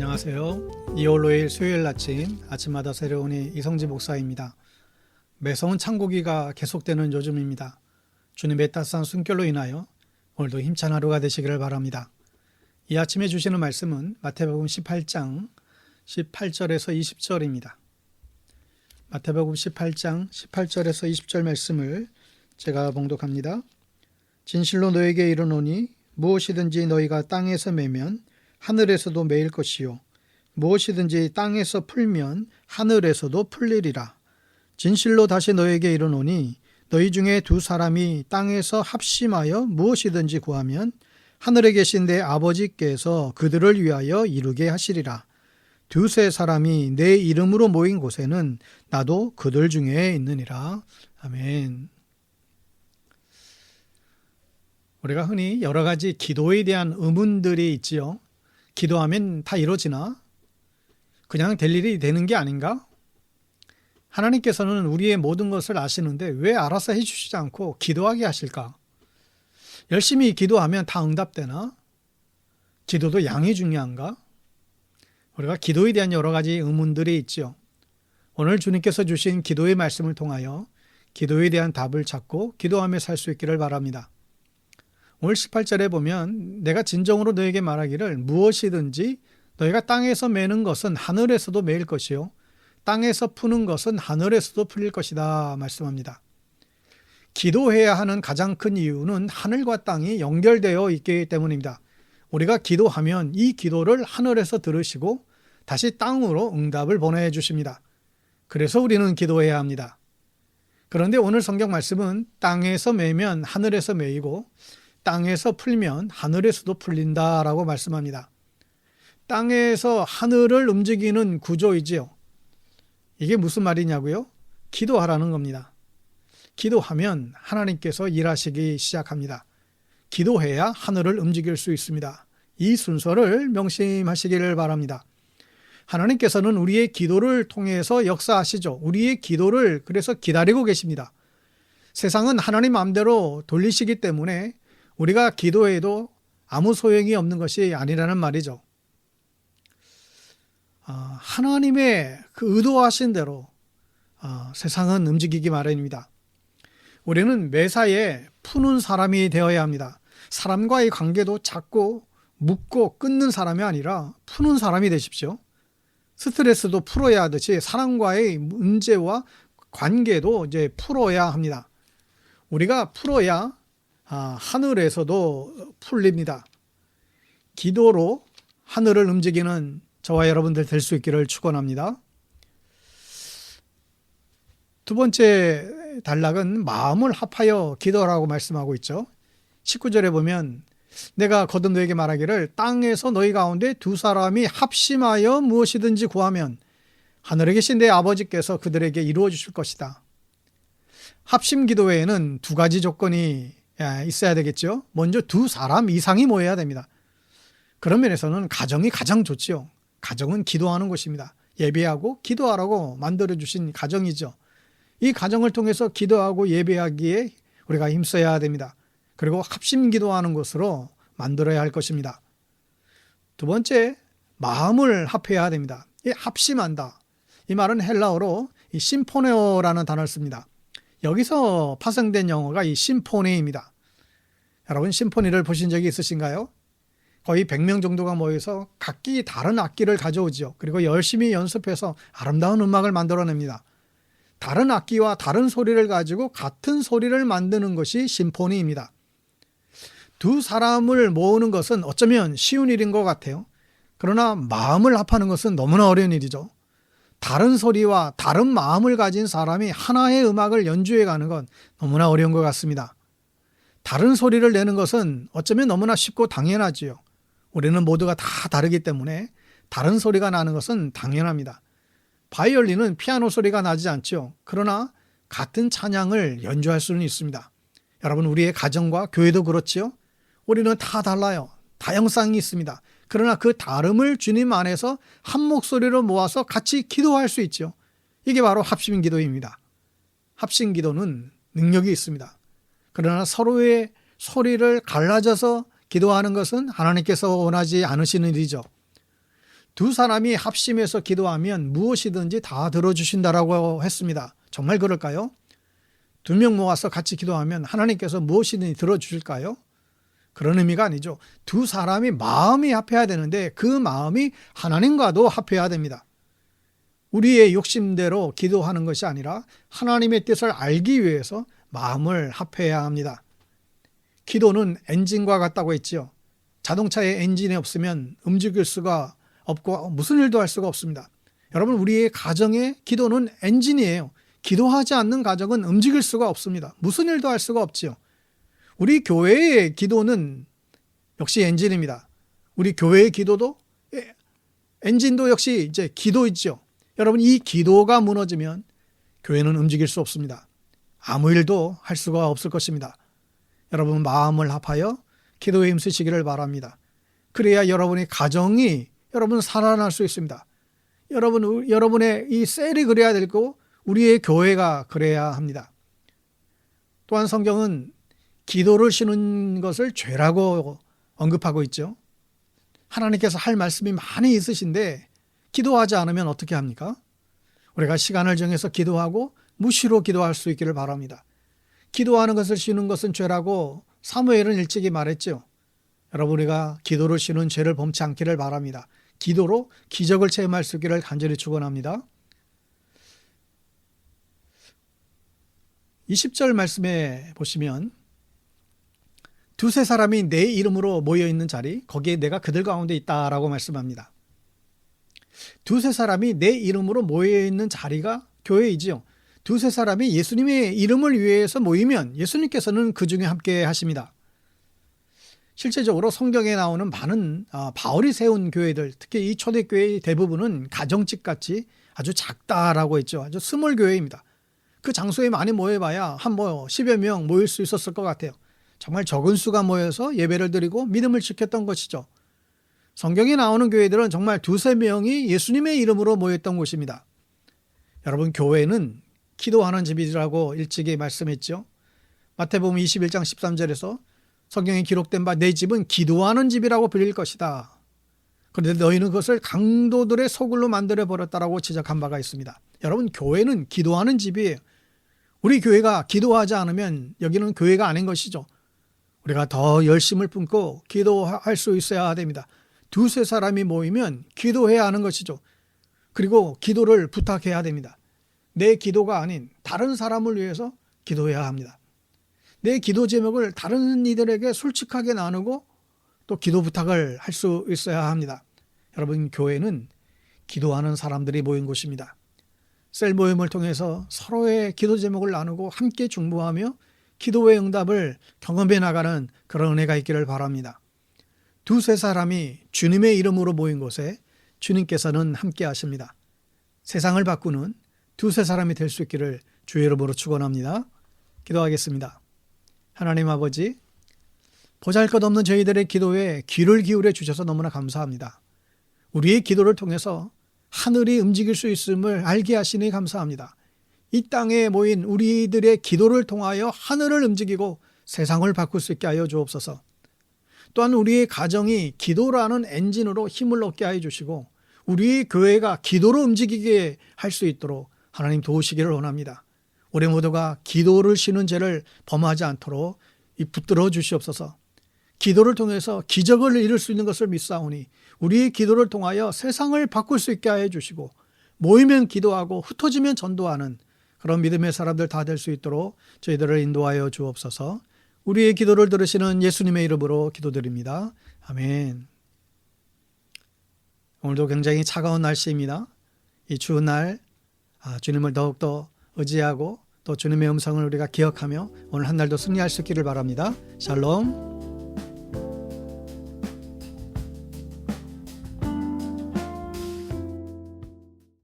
안녕하세요. 2월 5일 수요일 아침마다 새로운이 이성지 목사입니다. 매서운 창고기가 계속되는 요즘입니다. 주님의 따스한 숨결로 인하여 오늘도 힘찬 하루가 되시기를 바랍니다. 이 아침에 주시는 말씀은 마태복음 18장 18절에서 20절입니다. 마태복음 18장 18절에서 20절 말씀을 제가 봉독합니다. 진실로 너에게 이르노니 무엇이든지 너희가 땅에서 매면 하늘에서도 매일 것이요 무엇이든지 땅에서 풀면 하늘에서도 풀리리라. 진실로 다시 너에게 이르노니 너희 중에 두 사람이 땅에서 합심하여 무엇이든지 구하면 하늘에 계신 내 아버지께서 그들을 위하여 이루게 하시리라. 두세 사람이 내 이름으로 모인 곳에는 나도 그들 중에 있느니라. 아멘. 우리가 흔히 여러 가지 기도에 대한 의문들이 있지요. 기도하면 다 이루어지나? 그냥 될 일이 되는 게 아닌가? 하나님께서는 우리의 모든 것을 아시는데 왜 알아서 해주시지 않고 기도하게 하실까? 열심히 기도하면 다 응답되나? 기도도 양이 중요한가? 우리가 기도에 대한 여러 가지 의문들이 있죠. 오늘 주님께서 주신 기도의 말씀을 통하여 기도에 대한 답을 찾고 기도하며 살 수 있기를 바랍니다. 오늘 18절에 보면 내가 진정으로 너에게 말하기를 무엇이든지 너희가 땅에서 매는 것은 하늘에서도 매일 것이요 땅에서 푸는 것은 하늘에서도 풀릴 것이다 말씀합니다. 기도해야 하는 가장 큰 이유는 하늘과 땅이 연결되어 있기 때문입니다. 우리가 기도하면 이 기도를 하늘에서 들으시고 다시 땅으로 응답을 보내주십니다. 그래서 우리는 기도해야 합니다. 그런데 오늘 성경 말씀은 땅에서 매면 하늘에서 매이고 땅에서 풀면 하늘에서도 풀린다라고 말씀합니다. 땅에서 하늘을 움직이는 구조이지요. 이게 무슨 말이냐고요? 기도하라는 겁니다. 기도하면 하나님께서 일하시기 시작합니다. 기도해야 하늘을 움직일 수 있습니다. 이 순서를 명심하시기를 바랍니다. 하나님께서는 우리의 기도를 통해서 역사하시죠. 우리의 기도를 그래서 기다리고 계십니다. 세상은 하나님 마음대로 돌리시기 때문에 우리가 기도해도 아무 소용이 없는 것이 아니라는 말이죠. 하나님의 그 의도하신 대로 세상은 움직이기 마련입니다. 우리는 매사에 푸는 사람이 되어야 합니다. 사람과의 관계도 잡고 묶고 끊는 사람이 아니라 푸는 사람이 되십시오. 스트레스도 풀어야 하듯이 사람과의 문제와 관계도 이제 풀어야 합니다. 우리가 풀어야 하늘에서도 풀립니다. 기도로 하늘을 움직이는 저와 여러분들 될 수 있기를 축원합니다. 두 번째 단락은 마음을 합하여 기도라고 말씀하고 있죠. 19절에 보면 내가 거듭 너에게 말하기를 땅에서 너희 가운데 두 사람이 합심하여 무엇이든지 구하면 하늘에 계신 내 아버지께서 그들에게 이루어 주실 것이다. 합심 기도에는 두 가지 조건이 있어야 되겠죠. 먼저 두 사람 이상이 모여야 됩니다. 그런 면에서는 가정이 가장 좋지요. 가정은 기도하는 곳입니다. 예배하고 기도하라고 만들어주신 가정이죠. 이 가정을 통해서 기도하고 예배하기에 우리가 힘써야 됩니다. 그리고 합심 기도하는 곳으로 만들어야 할 것입니다. 두 번째, 마음을 합해야 됩니다. 이 합심한다. 이 말은 헬라어로 이 심포네오라는 단어를 씁니다. 여기서 파생된 영어가 이 심포니입니다. 여러분 심포니를 보신 적이 있으신가요? 거의 100명 정도가 모여서 각기 다른 악기를 가져오죠. 그리고 열심히 연습해서 아름다운 음악을 만들어냅니다. 다른 악기와 다른 소리를 가지고 같은 소리를 만드는 것이 심포니입니다. 두 사람을 모으는 것은 어쩌면 쉬운 일인 것 같아요. 그러나 마음을 합하는 것은 너무나 어려운 일이죠. 다른 소리와 다른 마음을 가진 사람이 하나의 음악을 연주해 가는 건 너무나 어려운 것 같습니다. 다른 소리를 내는 것은 어쩌면 너무나 쉽고 당연하지요. 우리는 모두가 다 다르기 때문에 다른 소리가 나는 것은 당연합니다. 바이올린은 피아노 소리가 나지 않죠. 그러나 같은 찬양을 연주할 수는 있습니다. 여러분 우리의 가정과 교회도 그렇지요. 우리는 다 달라요. 다양성이 있습니다. 그러나 그 다름을 주님 안에서 한 목소리로 모아서 같이 기도할 수 있죠. 이게 바로 합심 기도입니다. 합심 기도는 능력이 있습니다. 그러나 서로의 소리를 갈라져서 기도하는 것은 하나님께서 원하지 않으시는 일이죠. 두 사람이 합심해서 기도하면 무엇이든지 다 들어주신다라고 했습니다. 정말 그럴까요? 두 명 모아서 같이 기도하면 하나님께서 무엇이든지 들어주실까요? 그런 의미가 아니죠. 두 사람이 마음이 합해야 되는데 그 마음이 하나님과도 합해야 됩니다. 우리의 욕심대로 기도하는 것이 아니라 하나님의 뜻을 알기 위해서 마음을 합해야 합니다. 기도는 엔진과 같다고 했지요. 자동차에 엔진이 없으면 움직일 수가 없고 무슨 일도 할 수가 없습니다. 여러분, 우리의 가정의 기도는 엔진이에요. 기도하지 않는 가정은 움직일 수가 없습니다. 무슨 일도 할 수가 없지요. 우리 교회의 기도는 역시 엔진입니다. 우리 교회의 기도도 엔진도 역시 이제 기도이죠. 여러분, 이 기도가 무너지면 교회는 움직일 수 없습니다. 아무 일도 할 수가 없을 것입니다. 여러분, 마음을 합하여 기도에 힘쓰시기를 바랍니다. 그래야 여러분의 가정이 여러분 살아날 수 있습니다. 여러분의 이 셀이 그래야 될 거고 우리의 교회가 그래야 합니다. 또한 성경은 기도를 쉬는 것을 죄라고 언급하고 있죠. 하나님께서 할 말씀이 많이 있으신데 기도하지 않으면 어떻게 합니까? 우리가 시간을 정해서 기도하고 무시로 기도할 수 있기를 바랍니다. 기도하는 것을 쉬는 것은 죄라고 사무엘은 일찍이 말했죠. 여러분, 우리가 기도를 쉬는 죄를 범치 않기를 바랍니다. 기도로 기적을 체험할 수 있기를 간절히 축원합니다. 20절 말씀에 보시면 두세 사람이 내 이름으로 모여있는 자리, 거기에 내가 그들 가운데 있다라고 말씀합니다. 두세 사람이 내 이름으로 모여있는 자리가 교회이지요. 두세 사람이 예수님의 이름을 위해서 모이면 예수님께서는 그 중에 함께 하십니다. 실제적으로 성경에 나오는 많은 바울이 세운 교회들, 특히 이 초대교회의 대부분은 가정집같이 아주 작다라고 했죠. 아주 스몰 교회입니다. 그 장소에 많이 모여봐야 한 10여 명 모일 수 있었을 것 같아요. 정말 적은 수가 모여서 예배를 드리고 믿음을 지켰던 것이죠. 성경에 나오는 교회들은 정말 두세 명이 예수님의 이름으로 모였던 곳입니다. 여러분, 교회는 기도하는 집이라고 일찍이 말씀했죠. 마태복음 21장 13절에서 성경에 기록된 바 내 집은 기도하는 집이라고 불릴 것이다. 그런데 너희는 그것을 강도들의 소굴로 만들어버렸다라고 지적한 바가 있습니다. 여러분, 교회는 기도하는 집이에요. 우리 교회가 기도하지 않으면 여기는 교회가 아닌 것이죠. 우리가 더 열심을 품고 기도할 수 있어야 됩니다. 두세 사람이 모이면 기도해야 하는 것이죠. 그리고 기도를 부탁해야 됩니다. 내 기도가 아닌 다른 사람을 위해서 기도해야 합니다. 내 기도 제목을 다른 이들에게 솔직하게 나누고 또 기도 부탁을 할 수 있어야 합니다. 여러분, 교회는 기도하는 사람들이 모인 곳입니다. 셀 모임을 통해서 서로의 기도 제목을 나누고 함께 중보하며 기도의 응답을 경험해 나가는 그런 은혜가 있기를 바랍니다. 두세 사람이 주님의 이름으로 모인 곳에 주님께서는 함께 하십니다. 세상을 바꾸는 두세 사람이 될 수 있기를 주의 이름으로 축원합니다. 기도하겠습니다. 하나님 아버지, 보잘것없는 저희들의 기도에 귀를 기울여 주셔서 너무나 감사합니다. 우리의 기도를 통해서 하늘이 움직일 수 있음을 알게 하시니 감사합니다. 이 땅에 모인 우리들의 기도를 통하여 하늘을 움직이고 세상을 바꿀 수 있게 하여 주옵소서. 또한 우리의 가정이 기도라는 엔진으로 힘을 얻게 하여 주시고 우리의 교회가 기도로 움직이게 할 수 있도록 하나님 도우시기를 원합니다. 우리 모두가 기도를 쉬는 죄를 범하지 않도록 붙들어 주시옵소서. 기도를 통해서 기적을 이룰 수 있는 것을 믿사오니 우리의 기도를 통하여 세상을 바꿀 수 있게 하여 주시고 모이면 기도하고 흩어지면 전도하는 그런 믿음의 사람들 다 될 수 있도록 저희들을 인도하여 주옵소서. 우리의 기도를 들으시는 예수님의 이름으로 기도드립니다. 아멘. 오늘도 굉장히 차가운 날씨입니다. 이 추운 날 주님을 더욱더 의지하고 또 주님의 음성을 우리가 기억하며 오늘 한 날도 승리할 수 있기를 바랍니다. 샬롬.